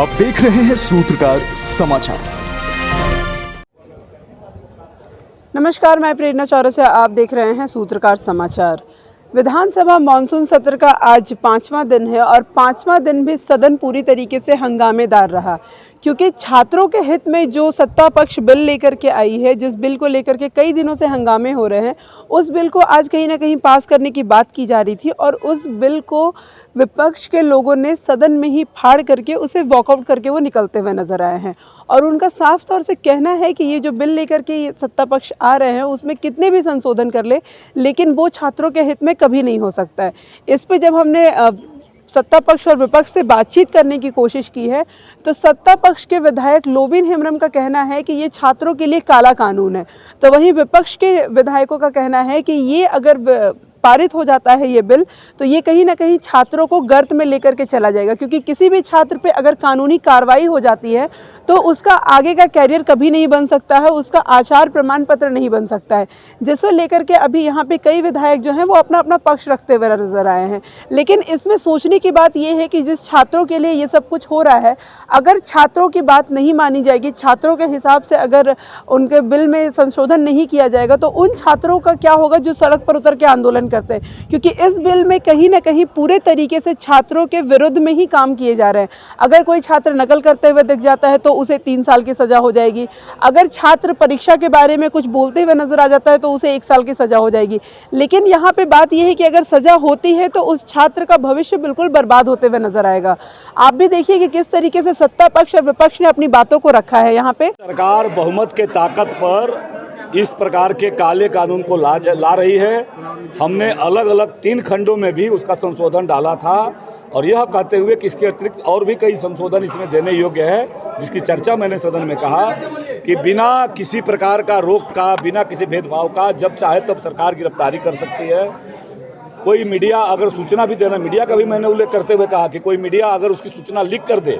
आप देख रहे हैं सूत्रकार समाचार। नमस्कार, मैं प्रेरणा चौरसिया, आप देख रहे हैं सूत्रकार समाचार। विधानसभा मानसून सत्र का आज 5वां दिन है और 5वां दिन भी सदन पूरी तरीके से हंगामेदार रहा, क्योंकि छात्रों के हित में जो सत्ता पक्ष बिल लेकर के आई है, जिस बिल को लेकर के कई दिनों से हंगामे हो रहे हैं, उस बिल को आज कहीं ना कहीं पास करने की बात की जा रही थी और उस बिल को विपक्ष के लोगों ने सदन में ही फाड़ करके उसे वॉकआउट करके वो निकलते हुए नजर आए हैं। और उनका साफ तौर से कहना है कि ये जो बिल लेकर के ये सत्ता पक्ष आ रहे हैं उसमें कितने भी संशोधन कर ले, लेकिन वो छात्रों के हित में कभी नहीं हो सकता है। इस पे जब हमने सत्ता पक्ष और विपक्ष से बातचीत करने की कोशिश की है तो सत्ता पक्ष के विधायक लोबिन हेम्ब्रम का कहना है कि ये छात्रों के लिए काला कानून है, तो वहीं विपक्ष के विधायकों का कहना है कि ये अगर पारित हो जाता है ये बिल तो ये कहीं ना कहीं छात्रों को गर्त में लेकर के चला जाएगा, क्योंकि किसी भी छात्र पे अगर कानूनी कार्रवाई हो जाती है तो उसका आगे का कैरियर कभी नहीं बन सकता है, उसका आचार प्रमाण पत्र नहीं बन सकता है, जिसको लेकर के अभी यहाँ पे कई विधायक जो हैं वो अपना अपना पक्ष रखते हुए नजर आए हैं। लेकिन इसमें सोचने की बात यह है कि जिस छात्रों के लिए ये सब कुछ हो रहा है, अगर छात्रों की बात नहीं मानी जाएगी, छात्रों के हिसाब से अगर उनके बिल में संशोधन नहीं किया जाएगा तो उन छात्रों का क्या होगा जो सड़क पर उतर के आंदोलन करते हैं, क्योंकि इस बिल में कहीं ना कहीं पूरे तरीके से छात्रों के विरुद्ध में ही काम किए जा रहे हैं। अगर कोई छात्र नकल करते हुए दिख जाता है तो उसे 3 साल की सजा हो जाएगी, अगर छात्र परीक्षा के बारे में कुछ बोलते हुए नजर आ जाता है तो उसे 1 साल की सजा हो जाएगी। लेकिन यहाँ पे बात यह है कि अगर सजा होती है तो उस छात्र का भविष्य बिल्कुल बर्बाद होते हुए नजर आएगा। आप भी देखिए कि किस तरीके से सत्ता पक्ष और विपक्ष ने अपनी बातों को रखा है। यहाँ पे सरकार बहुमत के ताकत पर इस प्रकार के काले कानून को ला रही है। हमने अलग अलग 3 खंडों में भी उसका संशोधन डाला था और यह कहते हुए कि इसके अतिरिक्त और भी कई संशोधन इसमें देने योग्य है, जिसकी चर्चा मैंने सदन में कहा कि बिना किसी प्रकार का रोक का, बिना किसी भेदभाव का जब चाहे तब सरकार गिरफ्तारी कर सकती है। कोई मीडिया अगर सूचना भी देना, मीडिया का भी मैंने उल्लेख करते हुए कहा कि कोई मीडिया अगर उसकी सूचना लीक कर दे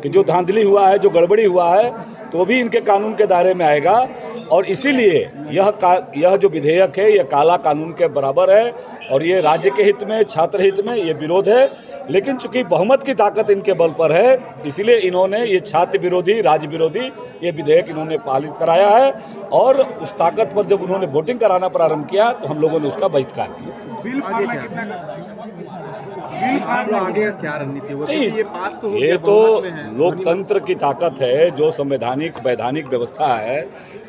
कि जो धांधली हुआ है, जो गड़बड़ी हुआ है, तो भी इनके कानून के दायरे में आएगा। और इसीलिए यह जो विधेयक है, यह काला कानून के बराबर है और ये राज्य के हित में, छात्र हित में ये विरोध है। लेकिन चूंकि बहुमत की ताकत इनके बल पर है, इसलिए इन्होंने ये छात्र विरोधी, राज्य विरोधी ये विधेयक इन्होंने पारित कराया है। और उस ताकत पर जब उन्होंने वोटिंग कराना प्रारंभ किया तो हम लोगों ने उसका बहिष्कार किया। ये तो लोकतंत्र की ताकत है, जो संवैधानिक वैधानिक व्यवस्था है,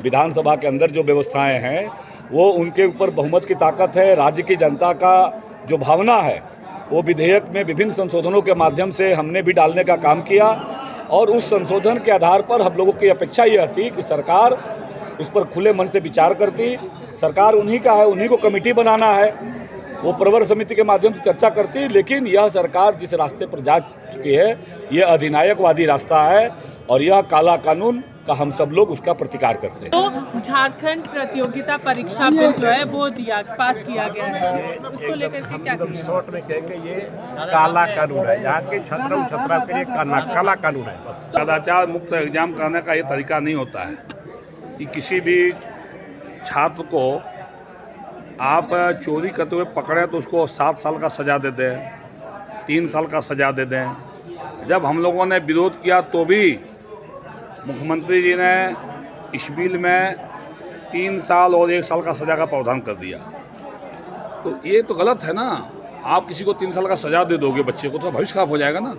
विधानसभा के अंदर जो व्यवस्थाएं हैं वो उनके ऊपर बहुमत की ताकत है। राज्य की जनता का जो भावना है वो विधेयक में विभिन्न संशोधनों के माध्यम से हमने भी डालने का काम किया और उस संशोधन के आधार पर हम लोगों की अपेक्षा यह थी कि सरकार उस पर खुले मन से विचार करती। सरकार उन्हीं का है, उन्हीं को कमेटी बनाना है, वो प्रवर समिति के माध्यम से चर्चा करती। लेकिन यह सरकार जिस रास्ते पर जा चुकी है यह अधिनायकवादी रास्ता है और यह काला कानून का हम सब लोग उसका प्रतिकार करते हैं। तो झारखंड प्रतियोगिता परीक्षा बिल जो है वो पास किया गया है, उसको लेकर के क्या शॉर्ट में कहेंगे ये काला कानून है, यहाँ के छात्रों छात्रा के लिए काला कानून है। कदाचार मुक्त एग्जाम कराने का ये तरीका नहीं होता है कि किसी भी छात्र को आप चोरी करते हुए पकड़े तो उसको 7 साल का सज़ा दे दें, 3 साल का सज़ा दे दें। जब हम लोगों ने विरोध किया तो भी मुख्यमंत्री जी ने इस बिल में 3 साल और 1 साल का सज़ा का प्रावधान कर दिया। तो ये तो गलत है ना। आप किसी को 3 साल का सज़ा दे दोगे बच्चे को तो भविष्य खराब हो जाएगा ना।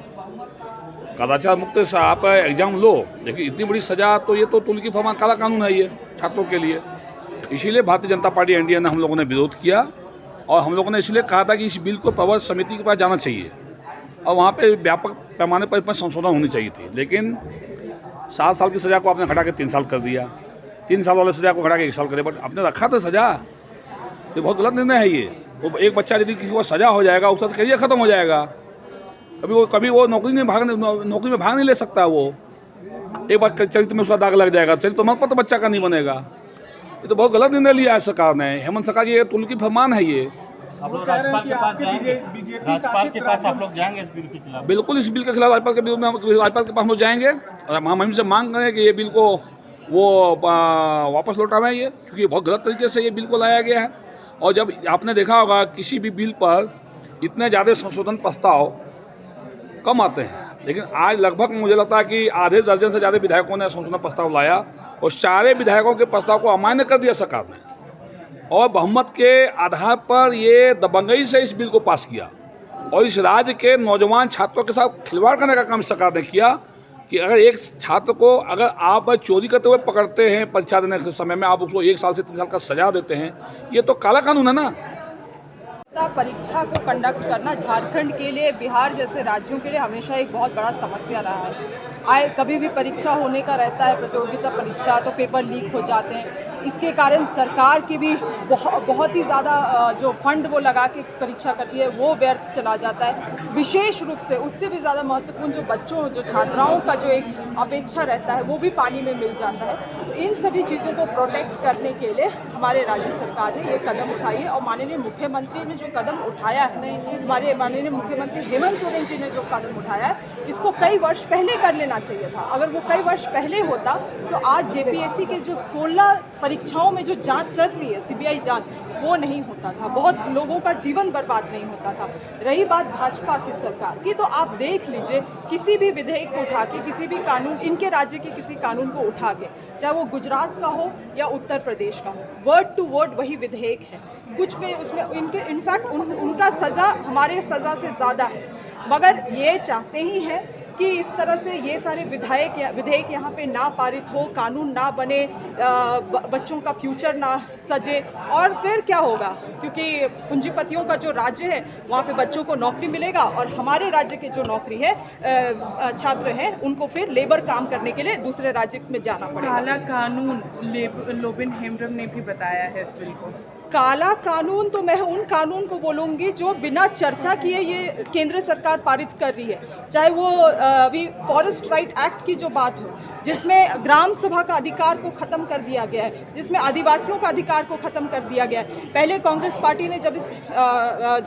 कदाचार मुक्त से आप एग्ज़ाम लो, लेकिन इतनी बड़ी सज़ा तो ये तो तुल की फरमान काला कानून है ये छात्रों के लिए। इसीलिए भारतीय जनता पार्टी एनडीए ने हम लोगों ने विरोध किया और हम लोगों ने इसलिए कहा था कि इस बिल को प्रवर समिति के पास जाना चाहिए और वहाँ पे व्यापक पैमाने पर इसमें संशोधन होनी चाहिए थी। लेकिन 7 साल की सज़ा को आपने घटा के 3 साल कर दिया, 3 साल वाले सज़ा को घटा के 1 साल कर दिया। बट आपने रखा था सज़ा, ये बहुत गलत निर्णय है ये। वो एक बच्चा यदि किसी को सज़ा हो जाएगा उसका करियर ख़त्म हो जाएगा। कभी वो नौकरी में भाग नहीं ले सकता। वो एक बार चरित्र में उसका दाग लग जाएगा, चरित्र प्रमाण पत्र बच्चा का नहीं बनेगा। ये तो बहुत गलत निर्णय लिया है सरकार ने। हेमंत सरकार की ये तुल की फरमान है ये। आप लोग राज्यपाल के पास आप लोग जाएंगे इस बिल के खिलाफ? बिल्कुल, इस बिल के खिलाफ राज्यपाल के विरोध में राज्यपाल के पास हम लोग जाएंगे और हम से मांग करें कि ये बिल को वो वापस लौटावें ये, क्योंकि बहुत गलत तरीके से ये बिल को लाया गया है। और जब आपने देखा होगा किसी भी बिल पर इतने ज़्यादा संशोधन प्रस्ताव कम आते हैं। लेकिन आज लगभग मुझे लगता है कि आधे दर्जन से ज़्यादा विधायकों ने संशोधन प्रस्ताव लाया और सारे विधायकों के प्रस्ताव को अमान्य कर दिया सरकार ने और बहुमत के आधार पर ये दबंगई से इस बिल को पास किया और इस राज्य के नौजवान छात्रों के साथ खिलवाड़ करने का काम सरकार ने किया कि अगर एक छात्र को अगर आप चोरी करते हुए पकड़ते हैं परीक्षा देने के समय में, आप उसको 1 साल से 3 साल का सजा देते हैं, ये तो काला कानून है ना। परीक्षा को कंडक्ट करना झारखंड के लिए, बिहार जैसे राज्यों के लिए हमेशा एक बहुत बड़ा समस्या रहा है। कभी भी परीक्षा होने का रहता है, प्रतियोगिता परीक्षा, तो पेपर लीक हो जाते हैं। इसके कारण सरकार की भी बहुत ही ज़्यादा जो फंड वो लगा के परीक्षा करती है वो व्यर्थ चला जाता है। विशेष रूप से उससे भी ज़्यादा महत्वपूर्ण जो बच्चों, जो छात्राओं का जो एक अपेक्षा रहता है वो भी पानी में मिल जाता है। तो इन सभी चीज़ों को प्रोटेक्ट करने के लिए हमारे राज्य सरकार ने ये कदम उठाई है और माननीय मुख्यमंत्री ने जो कदम उठाया है, हमारे माननीय मुख्यमंत्री हेमंत सोरेन जी ने जो कदम उठाया है, इसको कई वर्ष पहले कर लेना चाहिए था। अगर वो कई वर्ष पहले होता तो आज जेपीएससी के जो 16 परीक्षाओं में जो जांच चल रही है, सीबीआई जांच, वो नहीं होता था, बहुत लोगों का जीवन बर्बाद नहीं होता था। रही बात भाजपा की सरकार की, तो आप देख लीजिए किसी भी विधेयक को उठा के, किसी भी कानून, इनके राज्य के किसी कानून को उठा के, चाहे वो गुजरात का हो या उत्तर प्रदेश का हो, वर्ड टू वर्ड वही विधेयक है। कुछ में उसमें इनफैक्ट उनका सज़ा हमारे सज़ा से ज़्यादा है, मगर ये चाहते ही हैं कि इस तरह से ये सारे विधेयक यहाँ पे ना पारित हो, कानून ना बने, बच्चों का फ्यूचर ना सजे। और फिर क्या होगा, क्योंकि पूंजीपतियों का जो राज्य है वहाँ पे बच्चों को नौकरी मिलेगा और हमारे राज्य के जो नौकरी है छात्र हैं उनको फिर लेबर काम करने के लिए दूसरे राज्य में जाना पड़ेगा। काला कानून लोबिन हेम्ब्रम ने भी बताया है इस बिल को। काला कानून तो मैं उन कानून को बोलूँगी जो बिना चर्चा किए ये केंद्र सरकार पारित कर रही है, चाहे वो अभी फॉरेस्ट राइट एक्ट की जो बात हो, जिसमें ग्राम सभा का अधिकार को ख़त्म कर दिया गया है, जिसमें आदिवासियों का अधिकार को ख़त्म कर दिया गया है। पहले कांग्रेस पार्टी ने जब इस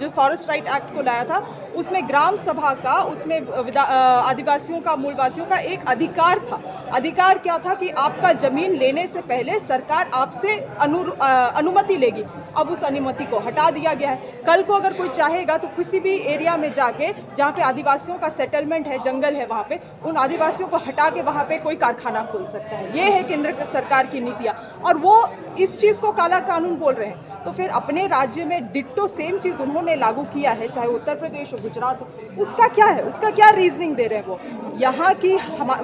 जो फॉरेस्ट राइट एक्ट को लाया था, उसमें ग्राम सभा का, उसमें आदिवासियों का, मूलवासियों का एक अधिकार था। अधिकार क्या था कि आपका ज़मीन लेने से पहले सरकार आपसे अनुमति लेगी। अब उस अनुमति को हटा दिया गया है। कल को अगर कोई चाहेगा तो किसी भी एरिया में जाके जहाँ पे आदिवासियों का सेटलमेंट है, जंगल है, वहाँ पे उन आदिवासियों को हटा के वहाँ पे कोई कारखाना खोल सकता है। ये है केंद्र सरकार की नीतियाँ, और वो इस चीज़ को काला कानून बोल रहे हैं। तो फिर अपने राज्य में डिट्टो सेम चीज़ उन्होंने लागू किया है, चाहे उत्तर प्रदेश हो, गुजरात हो, उसका क्या है, उसका क्या रीजनिंग दे रहे हैं वो यहाँ की।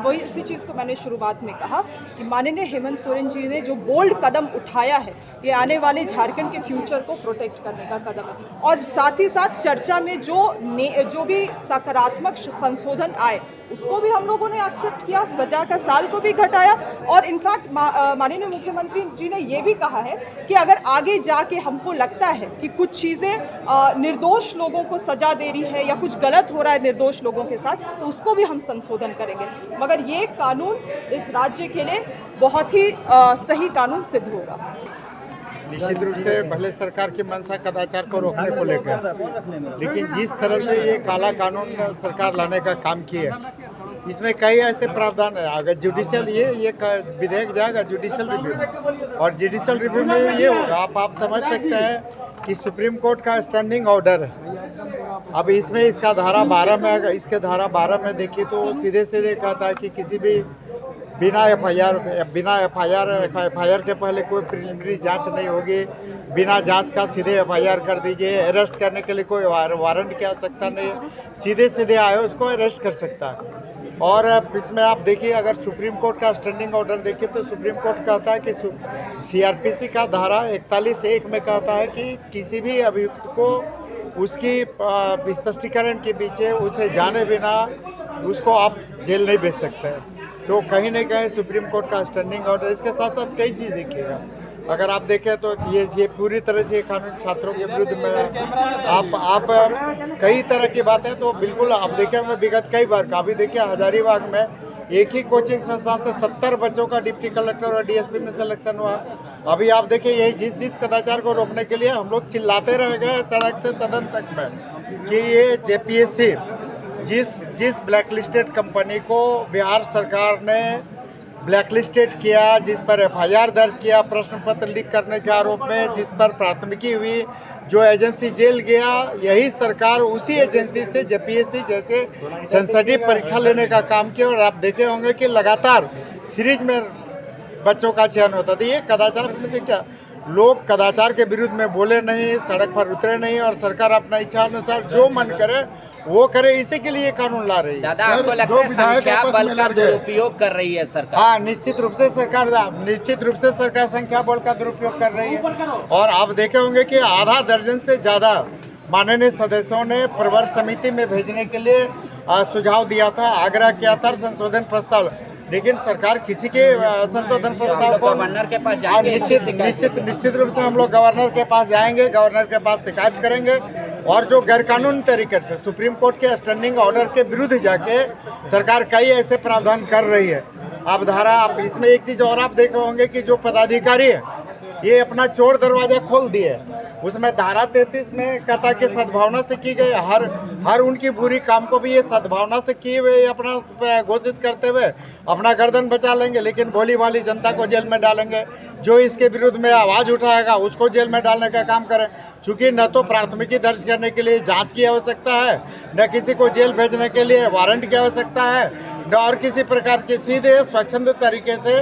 वही इसी चीज़ को मैंने शुरुआत में कहा कि माननीय हेमंत सोरेन जी ने जो बोल्ड कदम उठाया है, ये आने वाले झारखंड के फ्यूचर को प्रोटेक्ट करने का कदम है। और साथ ही साथ चर्चा में जो भी सकारात्मक संशोधन आए उसको भी हम लोगों ने एक्सेप्ट किया, सजा का साल को भी घटाया। और इनफैक्ट माननीय मुख्यमंत्री जी ने ये भी कहा है कि अगर आगे जाके हमको लगता है कि कुछ चीज़ें निर्दोष लोगों को सजा दे रही है या कुछ गलत हो रहा है निर्दोष लोगों के साथ, तो उसको भी हम संशोधन करेंगे। मगर ये कानून इस राज्य के लिए बहुत ही सही कानून सिद्ध होगा। निश्चित रूप से भले सरकार की मंशा कदाचार को रोकने को लेकर, लेकिन जिस तरह से ये काला कानून सरकार लाने का काम किया, इसमें कई ऐसे प्रावधान है। अगर जुडिशियल ये विधेयक जाएगा जुडिशियल रिव्यू में, और जुडिशियल रिव्यू में ये होगा, आप समझ सकते हैं कि सुप्रीम कोर्ट का स्टैंडिंग ऑर्डर है। अब इसमें इसका धारा 12 में, अगर इसके धारा 12 में देखिए तो सीधे सीधे कहता है कि किसी भी बिना एफआईआर के पहले कोई प्रिलिमिनरी जांच नहीं होगी, बिना जांच का सीधे एफआईआर कर दीजिए, अरेस्ट करने के लिए कोई वारंट की आवश्यकता नहीं, सीधे सीधे आए उसको अरेस्ट कर सकता है। और इसमें आप देखिए, अगर सुप्रीम कोर्ट का स्टैंडिंग ऑर्डर देखिए तो सुप्रीम कोर्ट कहता है कि सीआरपीसी का धारा 41(1) में कहता है कि किसी भी अभियुक्त को उसकी स्पष्टीकरण के पीछे उसे जाने बिना उसको आप जेल नहीं भेज सकते हैं। तो कहीं न कहीं सुप्रीम कोर्ट का स्टैंडिंग ऑर्डर, इसके साथ साथ कई चीज़ देखिएगा। अगर आप देखें तो ये पूरी तरह से कानून छात्रों के विरुद्ध में है। आप कई तरह की बातें तो बिल्कुल आप देखें, मैं विगत कई बार अभी देखिए हजारीबाग में एक ही कोचिंग संस्थान से 70 बच्चों का डिप्टी कलेक्टर और डीएसपी में सिलेक्शन हुआ। अभी आप देखिए यही जिस कदाचार को रोकने के लिए हम लोग चिल्लाते रह गए सड़क से सदन तक में कि ये जेपीएससी जिस ब्लैक लिस्टेड कंपनी को बिहार सरकार ने ब्लैकलिस्टेड किया, जिस पर एफआईआर दर्ज किया प्रश्न पत्र लीक करने के आरोप में, जिस पर प्राथमिकी हुई, जो एजेंसी जेल गया, यही सरकार उसी एजेंसी से जेपीएससी जैसे संसदीय परीक्षा लेने का काम किया। और आप देखे होंगे कि लगातार सीरीज में बच्चों का चयन होता था। ये कदाचार क्या, लोग कदाचार के विरुद्ध में बोले नहीं, सड़क पर उतरे नहीं, और सरकार अपना इच्छा अनुसार जो मन करे वो करे, इसी के लिए कानून ला रही है। दादा, आपको लगता है संख्या बल का दुरुपयोग कर रही है सरकार? हाँ, निश्चित रूप से सरकार संख्या बल का दुरुपयोग कर रही है। और आप देखे होंगे कि आधा दर्जन से ज़्यादा माननीय सदस्यों ने प्रवर समिति में भेजने के लिए सुझाव दिया था, आग्रह किया था संशोधन प्रस्ताव, लेकिन सरकार किसी के संशोधन प्रस्ताव को गवर्नर के पास जाएंगे। निश्चित रूप से हम लोग गवर्नर के पास जाएंगे, गवर्नर के पास शिकायत करेंगे, और जो गैरकानूनी तरीके से सुप्रीम कोर्ट के स्टैंडिंग ऑर्डर के विरुद्ध जाके सरकार कई ऐसे प्रावधान कर रही है। आप इसमें एक चीज़ और आप देखे होंगे कि जो पदाधिकारी है ये अपना चोर दरवाजा खोल दिए। उसमें धारा 33 में कहता कि सद्भावना से की गई, हर उनकी बुरी काम को भी ये सद्भावना से किए हुए अपना घोषित करते हुए अपना गर्दन बचा लेंगे, लेकिन भोली भाली जनता को जेल में डालेंगे। जो इसके विरुद्ध में आवाज़ उठाएगा उसको जेल में डालने का काम करें। चूँकि न तो प्राथमिकी दर्ज करने के लिए जांच की आवश्यकता है, न किसी को जेल भेजने के लिए वारंट की आवश्यकता है, न और किसी प्रकार के, सीधे स्वच्छंद तरीके से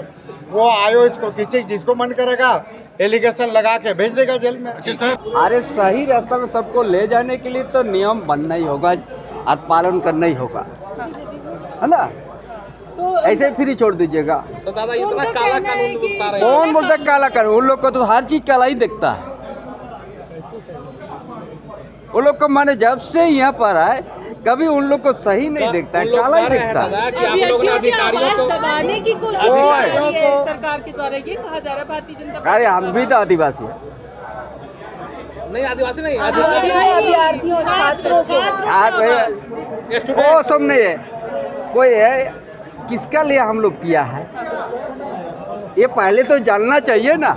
वो आयो इसको किसी जिसको मन करेगा एलिगेशन लगा के भेज देगा जेल में। अरे सही रास्ता में सबको ले जाने के लिए तो नियम बनना ही होगा और पालन करना ही होगा, है ना? तो ऐसे ही फ्री छोड़ दीजिएगा तो दादा इतना काला कानून बता रहे हैं। कौन बोलता है काला कानून? उन लोग को तो हर चीज काला ही दिखता है। वो लोग को माने जब से यहाँ पर आए कभी उन लोग को सही नहीं दिखता है, काला ही दिखता है। कि आप लोगों ने अधिकारियों को दबाने की कोशिश कर रही है सरकार के द्वारा, ये कहा जा रहा है भारतीय जनता पार्टी। अरे हम भी तो आदिवासी हैं। नहीं, आदिवासी नहीं, अभ्यर्थियों छात्रों वो सब नहीं है, कोई है किसका लिए हम लोग किया है ये पहले तो जानना चाहिए ना।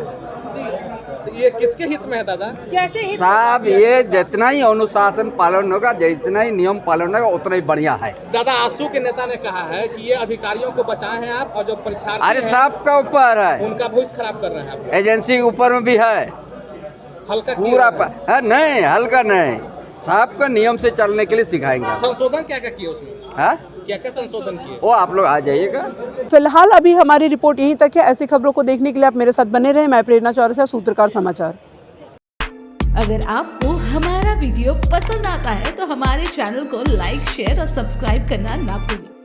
तो ये किसके हित में है दादा? कैसे हित साहब ये जितना ही अनुशासन पालन होगा, जितना ही नियम पालन होगा उतना ही बढ़िया है। दादा, आसू के नेता ने कहा है कि ये अधिकारियों को बचाए हैं आप, और जो परीक्षार्थी अरे हैं, साहब का ऊपर है, उनका भविष्य खराब कर रहे हैं आप। एजेंसी के ऊपर में भी है, हल्का पूरा है नहीं, हल्का नहीं, साहब का नियम से चलने के लिए सिखाएंगे। संशोधन क्या क्या किए उसमें? हाँ, क्या क्या संशोधन किए? वो आप लोग आ जाइएगा। फिलहाल अभी हमारी रिपोर्ट यहीं तक है। ऐसी खबरों को देखने के लिए आप मेरे साथ बने रहें। मैं प्रेरणा चौरसिया, सूत्रकार समाचार। अगर आपको हमारा वीडियो पसंद आता है तो हमारे चैनल को लाइक, शेयर और सब्सक्राइब करना ना भूलें।